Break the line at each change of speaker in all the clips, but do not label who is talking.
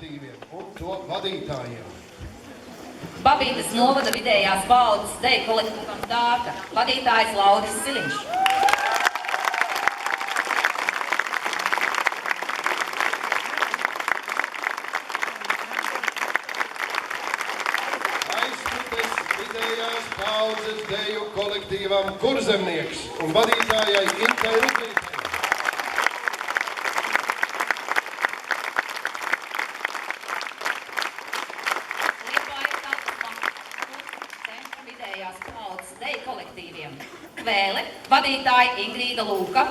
kolektīviem un to vadītājiem.
Babītas novada vidējās paaudzes deju kolektīvam Dārta, vadītājs Lauris Siliņš.
Aizputes vidējās paaudzes deju kolektīvam Kurzemnieks un vadītājai Intai Ruklītei.
Vēle, vadītāja Ingrīda Lūka.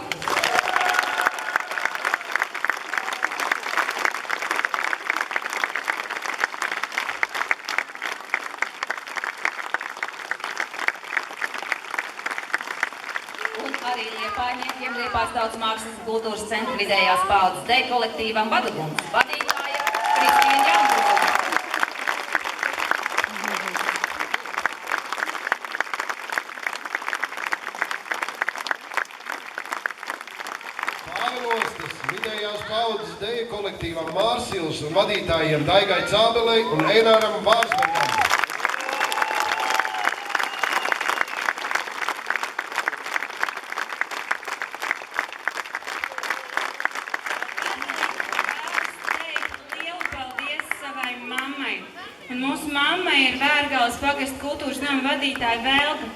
Un arī liepājniekiem Liepājas tautas mākslas kultūras centra vidējās paaudzes deju kolektīvam Vaduguns. Vadītāja Kristīna Jaunbrūka.
Vidējās paaudzes deju kolektīvam Mārsils un vadītājiem Daigai Cābelei un Eināram Vārsbergam.
Lielu paldies savai mammai. Un mūsu mamma ir Vērgales pagasta kultūras nama vadītāja Velga,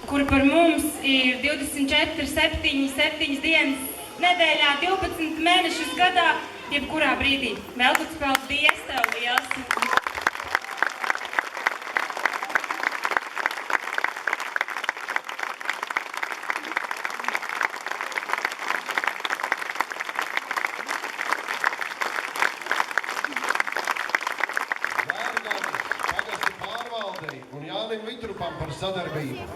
kur par mums ir 24/7 dienas nedēļā, 12 mēnešus gadā, jebkurā brīdī. Velguts, paldies tev liels!
Vērgales pagasta pārvaldei un Jānim Vitrupam par sadarbību.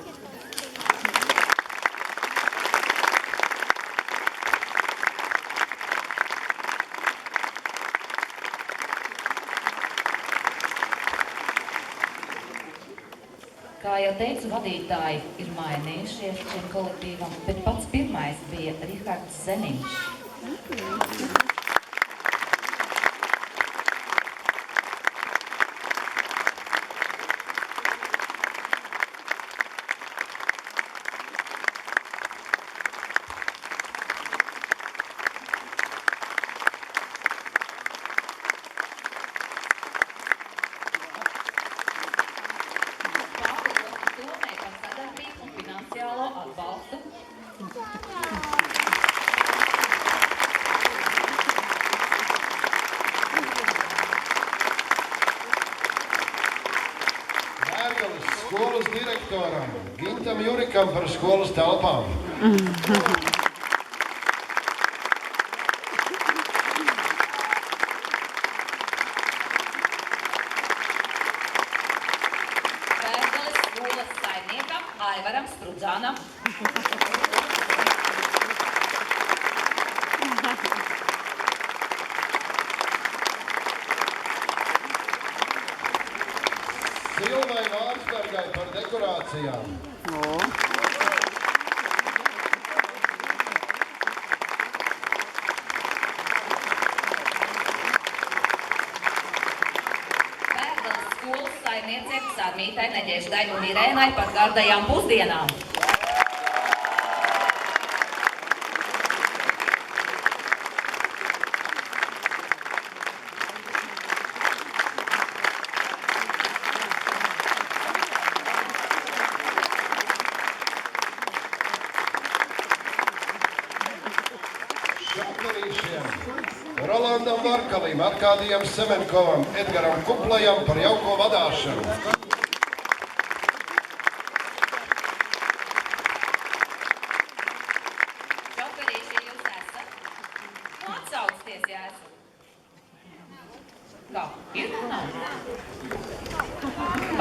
Kā jau teicu, vadītāji ir mainījušies šiem kolektīvam, bet pats pirmais bija Rihards Zeniņš. Atbalstu.
Vērgales skolas direktoram Gintam Jurikam par skolas telpām.
Vērgales skolas saimniekam Aivaram Sprudzānam.
Silvai Vārsbergai par dekorācijām.
Vērgales skolas saimniecei Sarmītai Neģeždai un Irēnai par gardajām pusdienām.
Šakarīšiem Rolandam Varkalim, Arkādijam Semenkovam, Edgaram Kuplajam par jauko vadāšanu.
Šakarīšie jūs esat? Nu, atsaucieties, ja esat. Kā? Ir? Nav?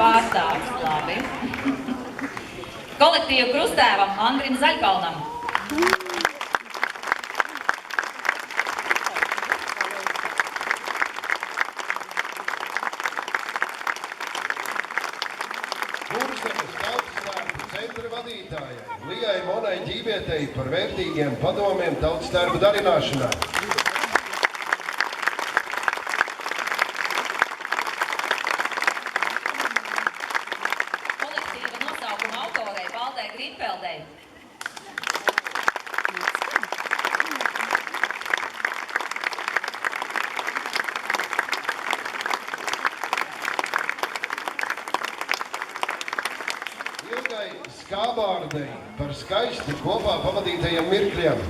Pārstāvis, labi. Kolektīvu krustēvam Andrim Zaļkalnam.
Kurzemes tautastērpu centra vadītājai Lijai Monai Ģībietei par vērtīgiem padomiem tautastērpu darināšanā. Skābārdei par skaisti kopā pavadītajiem mirkļiem.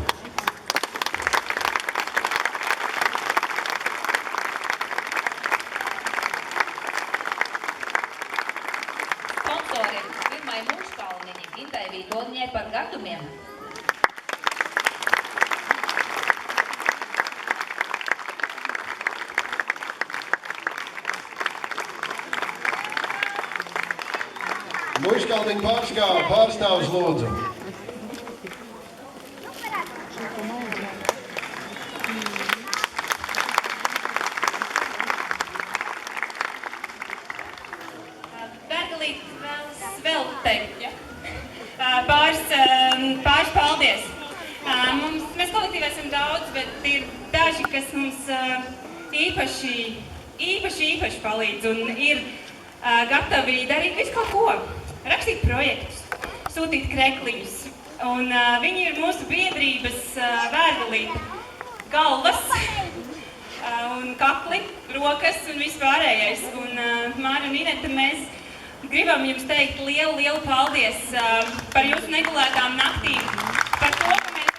Sponsoriem Pirmai Muškalniņi, Intai Vītolņai par gadumiem.
Muškalniņu pārstāvs lūdzu.
Bergalīte vēl teikt, ja? Pāris paldies. Mēs kolektīvā esam daudz, bet ir daži, kas mums īpaši palīdz un ir gatavi darīt visu kaut ko. Rakstīt projektus, sūtīt krekliņus. Un viņi ir mūsu biedrības Bergalīte galvas un kakli, rokas un vispārējais. Un Māra un Ineta, mēs gribam jums teikt lielu paldies par jūsu negulētām naktīm, par to, ka mēs esam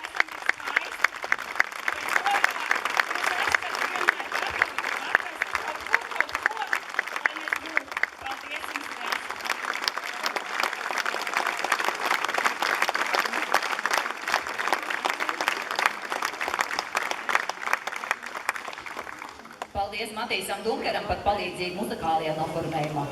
Paldies Matīsam Dunkeram par palīdzību muzikālajā noformējumā.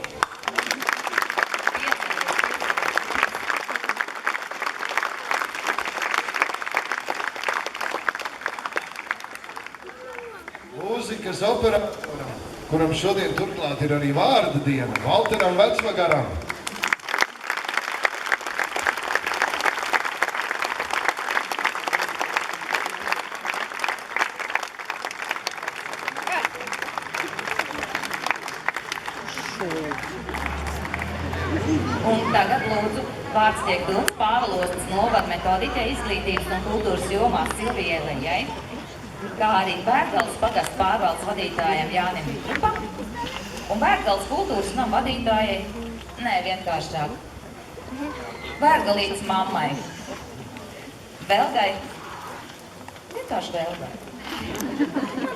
Mūzikas operatoram, kuram šodien turklāt ir arī vārda diena, Valteram Vecvagaram.
Un tagad lūdzu vārds tiek dots Pāvilostas novada metodiķei izglītības un kultūras jomā Silvijai Leņai, kā arī Bērgales pagasta pārvaldes vadītājiem Jānim Vitrupam un Bērgales kultūras nama vadītājai, vienkāršāk, Bērgalītes mammai, Velgai, vienkārši Velgai.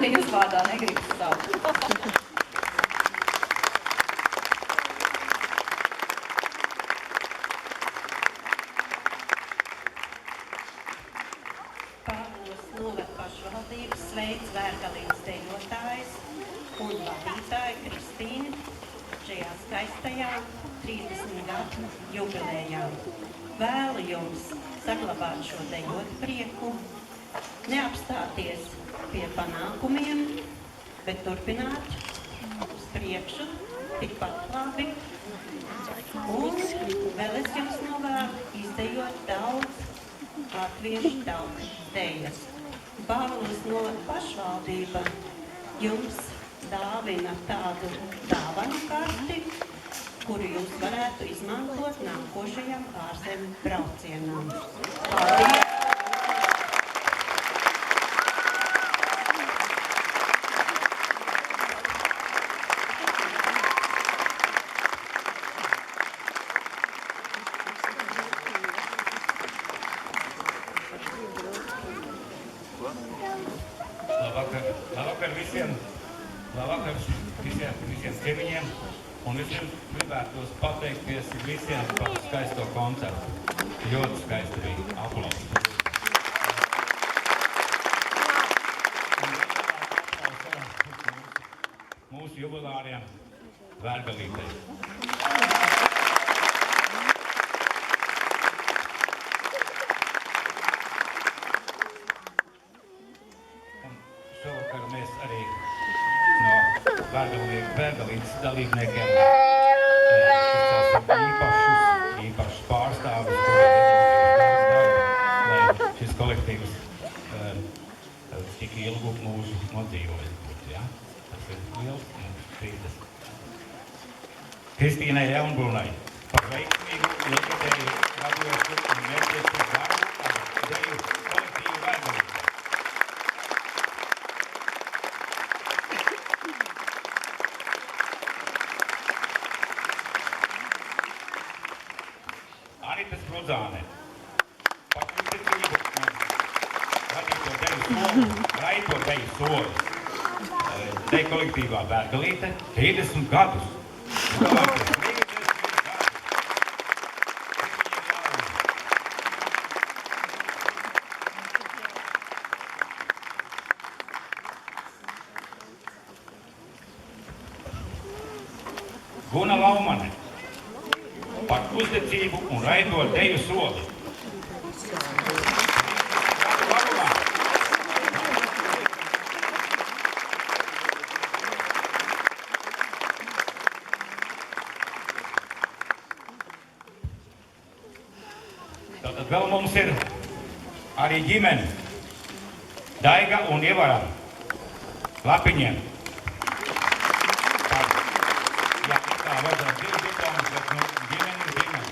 Viņas vārdā negribas saukt.
Pašvaldības sveic Bērgalītes dejotājs un vadītāju Kristīnu šajā skaistajā 30 gadu jubilējā. Vēlu jums saglabāt šo dejotu prieku, neapstāties pie panākumiem, bet turpināt uz priekšu tikpat labi. Un vēl es jums novēlu izdejot daudz latviešu tautas dejas. Pāvilos novada pašvaldība jums dāvina tādu dāvanu karti, kuru jūs varētu izmantot nākošajam ārzemju braucienam. Paldies!
Labvakar visiem ķemiņiem un visiem gribētos pateikties visiem par skaisto koncertu. Ļoti skaisti bija. Aplausi. Mūsu jubilāriem Bergalītei. Šovakar mēs arī no Bergalītes dalībniekiem izcelsim īpašus pārstāvus, lai šis kolektīvs tik ilgu mūžu nodzīvoja. Ja? Tas ir liels prīdes. Kristīnai Jaunbrunai par veiksmīgu ilgadēju radošu un mērķiešu darbu ar deju kolektīvu Bergalītē. Anitas Rudzāne. Par uzticību vadīto deju soli, raito deju soli. Deju kolektīvā Vērgalīte 30 gadus. Guna Laumane par uzticību un raito deju soli. Tātad vēl mums ir arī ģimene Daiga un Ievara Lapiņiem. Jā, tā vajadzētu divas diplomas, bet ģimene ir ģimene.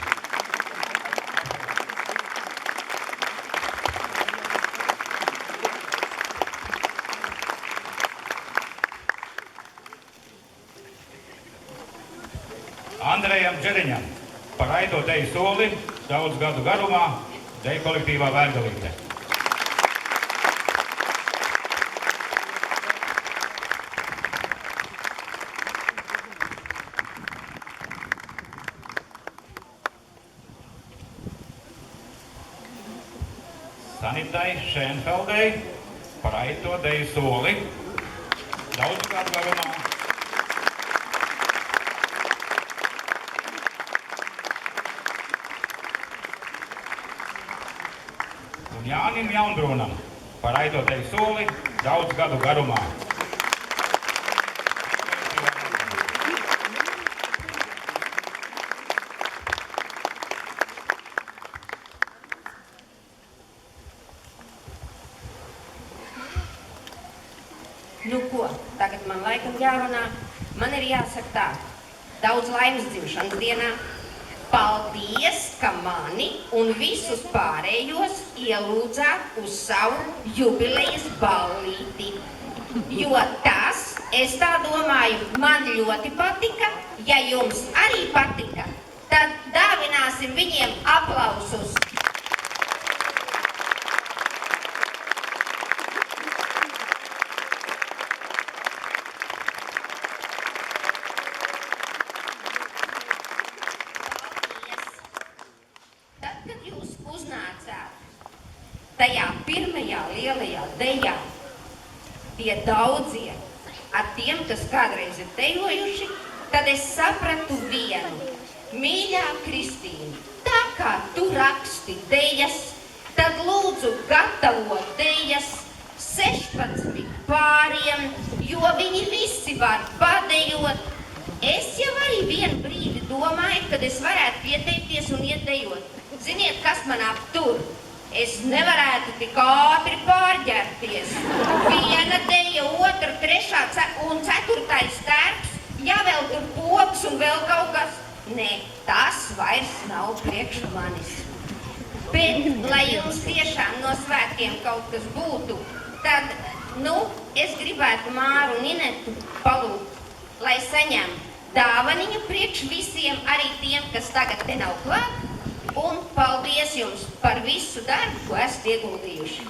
Andrejam Džeriņam par raito deju soli daudz gadu garumā deju kolektīvā Vērgalīte. Sanitai Šēnfeldei par raito deju soli daudz gadu garumā. Un Jānim Jaunbrūnam par raito deju soli daudz gadu garumā.
Nu ko, tagad man laikam jārunā. Man ir jāsaka tā. Daudz laimes dzimšanas dienā. Paldies, ka mani un visus pārējos ielūdzāt uz savu jubilejas ballīti. Jo tas, es tā domāju, man ļoti patika. Ja jums arī patika, tad dāvināsim viņiem aplausus. Tajā pirmajā lielajā dejā tie daudzie ar tiem, kas kādreiz ir dejojuši, tad es sapratu vienu. Mīļā Kristīna, tā kā tu raksti dejas, tad lūdzu gatavo dejas 16 pāriem, jo viņi visi var padejot. Es jau arī vienu brīdi domāju, kad es varētu pieteikties un iet dejot. Ziniet, kas man aptur? Es nevarētu tik ātri pārģērties. Viena deja, otra, trešā un ceturtais tērps, ja vēl tur poks un vēl kaut kas. Nē, tas vairs nav priekš manis. Bet, lai jums tiešām no svētkiem kaut kas būtu, tad, es gribētu Māru un Inetu palūgt, lai saņem dāvaniņu priekš visiem, arī tiem, kas tagad te nav klāt. Un paldies jums par visu darbu, ko esat ieguldījuši.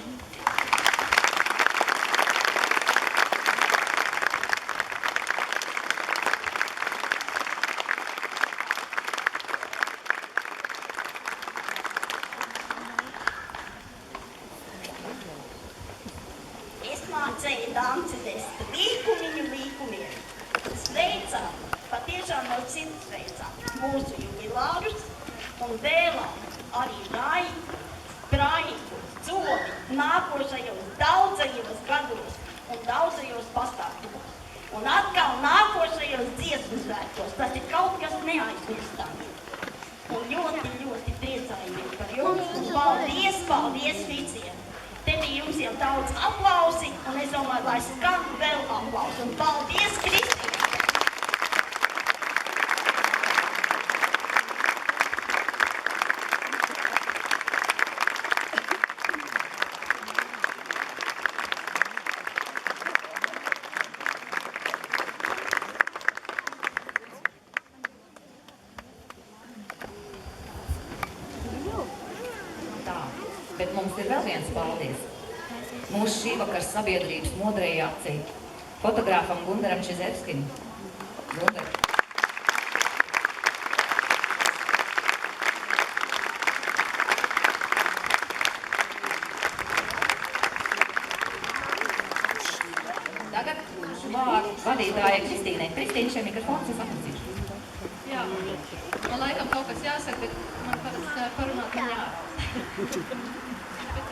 Es mācēju danci dest līkumiem. Sveicām, patiešām no sirds sveicām mūsu jubilārus. Un vēlam arī Raiku, Zoli nākošajos daudzajos gados un daudzajos pasākumos. Un atkal nākošajos dziesmu svētkos. Tas ir kaut kas neaizmirstams. Un ļoti priecājamies par jums. Un paldies visiem. Te bija jums jau daudz aplausi, un es domāju, lai skan vēl aplausi. Un paldies, Kristīna!
Bet mums ir vēl viens paldies. Mūsu šī vakars sabiedrības modrajā acī fotogrāfam Gundaram Čizevskim. Gundar. Tagad vārdu vadītājai Kristīnai. Kristīna, šeit mikrofons, es atlasīšu.
Jā, man laikam kaut kas jāsaka, bet man parasti parunāt man jā.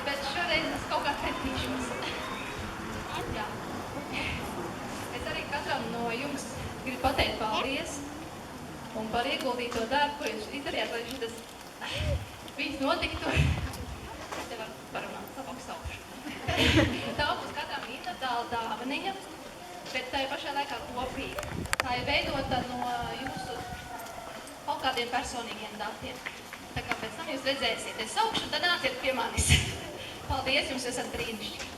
bet šoreiz es kaut kā pretīšos. Jā. Es arī katram no jums gribu pateikt paldies un par ieguldīto darbu, ko jūs izdarījāt, lai šitas viss notiktu. Es te varu parunāt, labāk saušu. Tā būs katram individuāla dāvaniņa, bet tā ir pašā laikā kopīga. Tā ir veidota no jūsu kaut kādiem personīgiem datiem. Tā kā pēc tam jūs redzēsiet, es saukšu, tad nāciet pie manis. Paldies, jums esat brīnišķīgi.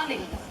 Anita.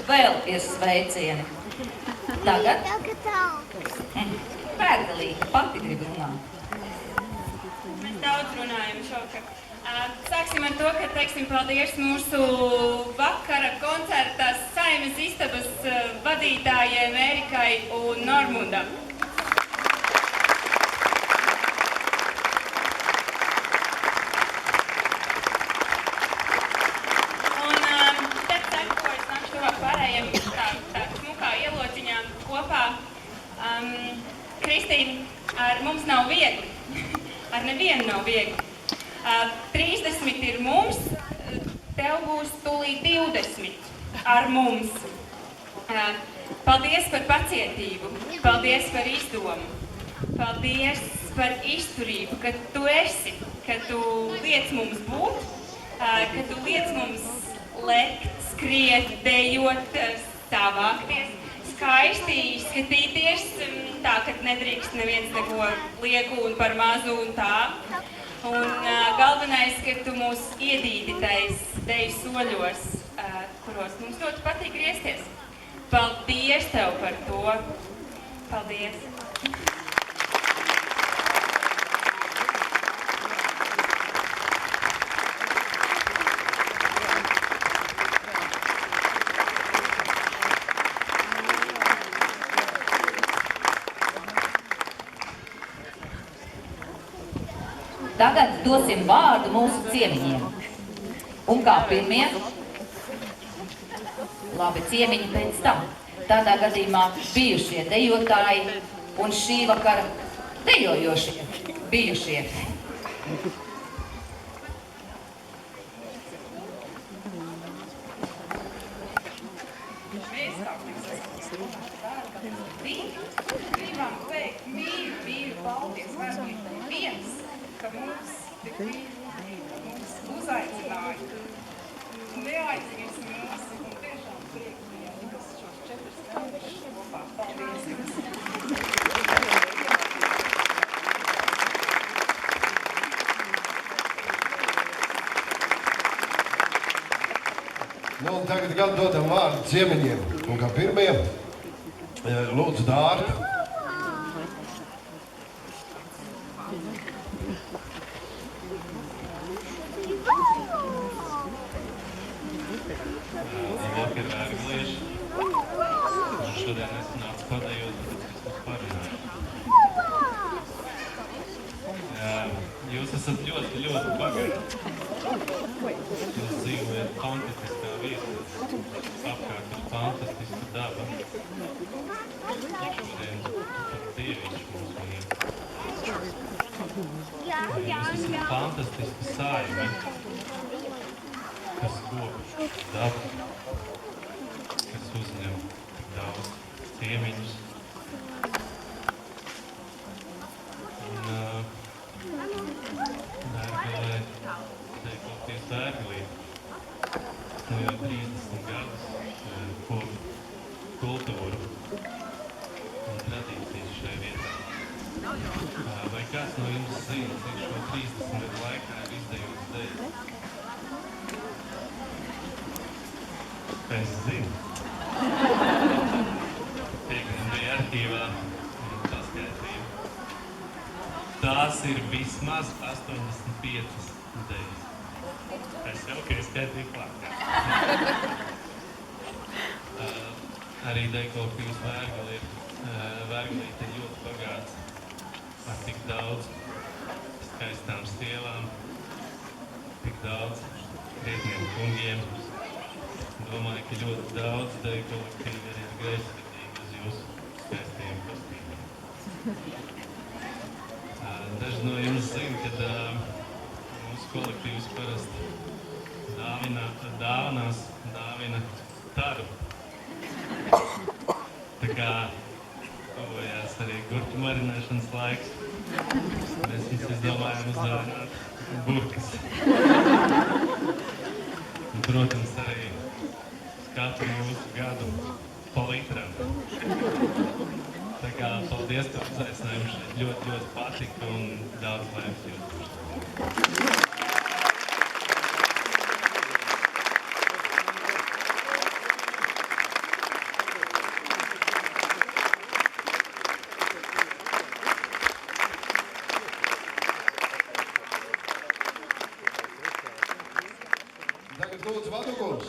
Vēl ir sveicieni. Tagad Pērdelīte pati grib runāt.
Mēs daudz runājam šokar. Sāksim ar to, ka teiksim paldies mūsu vakara koncerta Saeimas istabas vadītājiem Erikai un Normundam. Kristīne, ar mums nav viegli, ar nevienu nav viegli. 30 ir mums, tev būs tūlīt 20 ar mums. Paldies par pacietību, paldies par izdomu, paldies par izturību, ka tu esi, ka tu liec mums būt, ka tu liec mums lekt, skriet, dejot, stāvākties. Skaisti izskatīties, tā, ka nedrīkst neviens neko lieku un par mazu un tā. Un galvenais, ka tu mūs iedīdi tais deju soļos, kuros mums ļoti patīk griezties. Paldies tev par to! Paldies!
Tagad dosim vārdu mūsu ciemiņiem. Un kā pirmie? Labi, ciemiņi pēc tam. Tādā gadījumā bijušie dejotāji un šī vakara dejojošie bijušie.
Gribam teikt mīļu paldies Verglītei viens, ka mums tik mums uzaicināja. Neaizmirsim mūs un tiešām prieks bija šos 4 mēnešus kopā. Paldies jums!
Nu, un tagad gan dodam vārdu ciemiņiem. Un kā pirmie, lūdzu Dārta.
Labvakar, vērglieši. Šodien es nācu padējot, bet es mums parunāju. Jūs esat ļoti bagāti. Jūs dzīvojat fantastiskā vietā. Apkārt ir fantastiska daba. Šodien pat dievišķi mūs mīl. Jūs esat fantastiska saime, kas kop dabu, kas uzņem daudz ciemiņus. Vērgalē, teikoties Vērgalī, nu jau 30 gadus kopu kultūru un tradīcijas šai vietā. Vai kāds no jums zina, cik šo 30 gadu laikā ir izdejots deju? Es zinu. Piekdien bija arhīvā un paskaitīju. Tās ir vismaz 85 dejas. Es jau, ka ieskaitīju klākā. Arī dekolektīvs Vērgalīte ir ļoti bagāts ar tik daudz skaistām stielām, tik daudz krietniem kungiem. Domāju, ka ļoti daudz dekolektīvi arī ir greizsirdīgi uz jūsu skaistajiem kostīmiem. Daži no jums zina, ka mūsu kolektīvs parasti dāvina taru. Tā kā tuvojās arī gurķu marinēšanas laiks, mēs jums izdomājām uzdāvināt burkas. Un, protams, arī katru jūsu gadu pa litram. Tā kā paldies par uzaicinājumu, šeit ļoti patika un daudz laimes jūs.
Tagad lūdzu Vaduguls.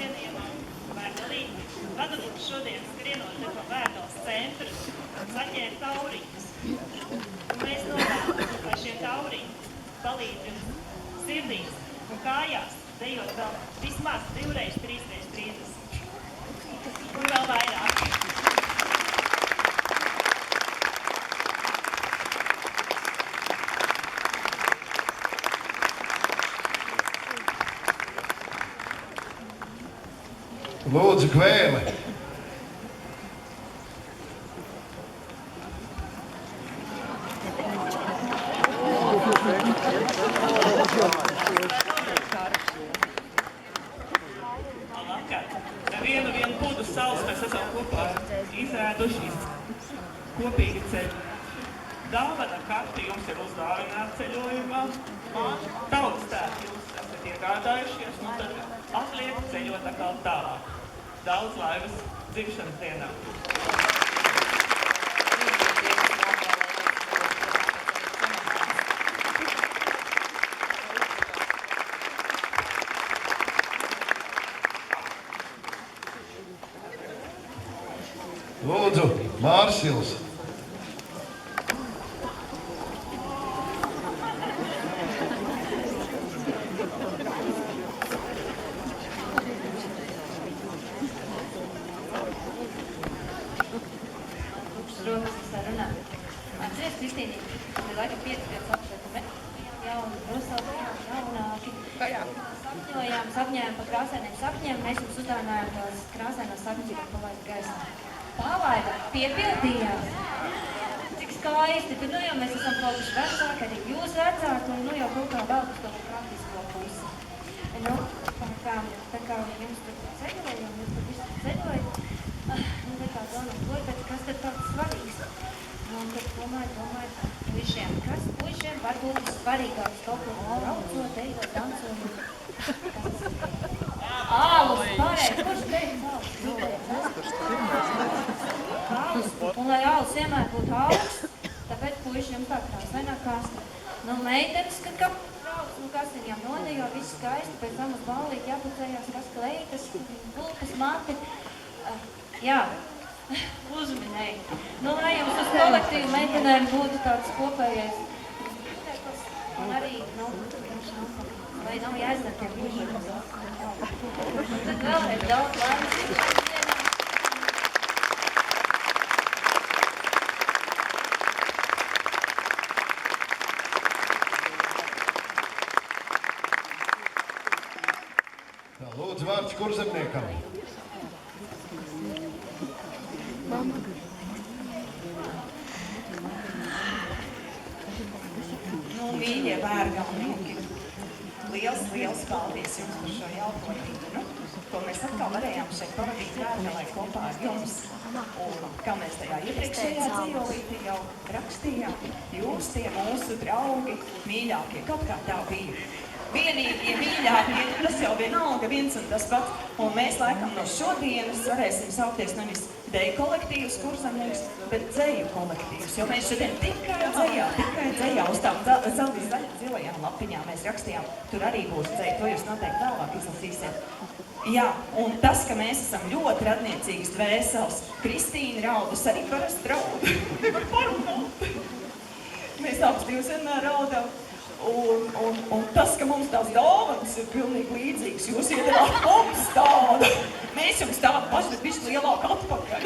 Cienījamā Vērgalīte, Vaduguls šodien skrienot pa Vērgals centru saņēma tauriņus. Un mēs novēlam, lai šie tauriņi palīdz jums sirdīs un kājās dejot vēl vismaz 2x3x30. Un vēl vairāk.
Lūdzu Kvēle.
mēs esam kopā izrāduši kopīgi ceļu. Dāvana karti jums ir uzdāvināta ceļojumā. Tautas tēti jūs esat iegādājušies, nu tad atliek ceļot atkal tālāk. Daudz laivas dzimšanas dienā.
Lūdzu, Mārsils.
Atceries, Kristīne, tad laikam 5 gadus atpakaļ, mēs jauni, jaunāki. Sapņojām par krāsainiem sapņiem, mēs jums uzdāvinājām tās krāsainās sapņas, ko palaida gaisā. Palaida, piepildījās. Cik skaisti, tad nu jau mēs esam palikuši vecāki, arī jūs vecāki, un nu jau kaut kā vēl uz to praktisko pusi. Nu, tā kā jums tur ceļojam, jūs tur visu ceļojat, nu tā kā domāt, bet kas tad tāds svarīgs? Un tad domāju, puišiem, kas puišiem varbūt svarīgāks kaut ko braucot, ejot, dancot. Ālus, pareizi, kurš teica ālus? Un lai ālus vienmēr būtu ālus, tāpēc puišiem tā krāsainā kasta. Nu, meitenes, kad brauc, nu kas viņam nodejo, viss skaisti, pēc tam uz ballīt jāpucējās, kas kleitas, bulkas, mati. Jā. Uzminēji. Nu, lai jums uz kolektīvu meitenēm būtu tāds kopējais un arī, nu, vai nav jāizdara tiem pušiem. Tad vēlreiz daudz laimes.
Lūdzu, vārds kurzemniekam.
Mīļie vērgalnieki, liels paldies jums par šo jauko dienu, ko mēs atkal varējām šeit pavadīt Vērgalē kopā ar jums. Un kā mēs tajā iepriekšējā dzīvolītī jau rakstījām, jūs tie mūsu draugi, mīļākie, kaut kā tā bija. Vienīgie, mīļākie, tas jau vienalga viens un tas pats. Un mēs laikam no šodienas varēsim saukties nevis deju kolektīvs kurzemnieks, bet dzeju kolektīvs. Jo mēs šodien tikai dzejā uz tām zilajām lapiņām mēs rakstījām. Tur arī būs dzeja, to jūs noteikti vēlāk izlasīsiet. Jā, un tas, ka mēs esam ļoti radniecīgas dvēseles, Kristīna raudus arī parasti raud. Nevar parunāt. Mēs abas divas vienmēr raudam. Un tas, ka mums tās dāvanas ir pilnīgi līdzīgas, jūs iedarāt mums tādu. Mēs jums tādu paši, bet višķi lielāku atpakaļ.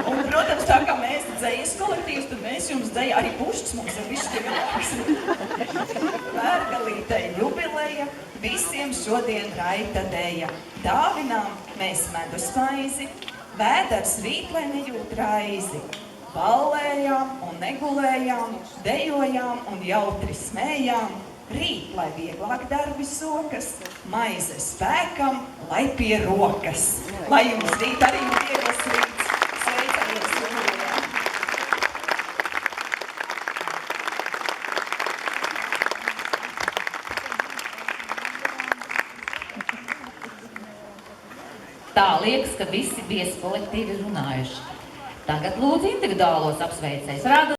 Un, protams, tā kā mēs dzejas kolektīvs, tad mēs jums dzeja arī pušķis mums ir višķi lielāks. Vērgalītei jubileja, visiem šodien raita deja. Dāvinām mēs medus maizi, vēders rītlē nejūt raizi. Ballējām un negulējām, dejojām un jautri smējām. Rīt, lai vieglāk darbi sokas, maize spēkam, lai pie rokas. Lai jums rīt arī vieglas rīts, sveicamies jubilejā.
Tā liekas, ka visi viesi kolektīvi ir runājuši. Tagad lūdzu individuālos apsveicējus.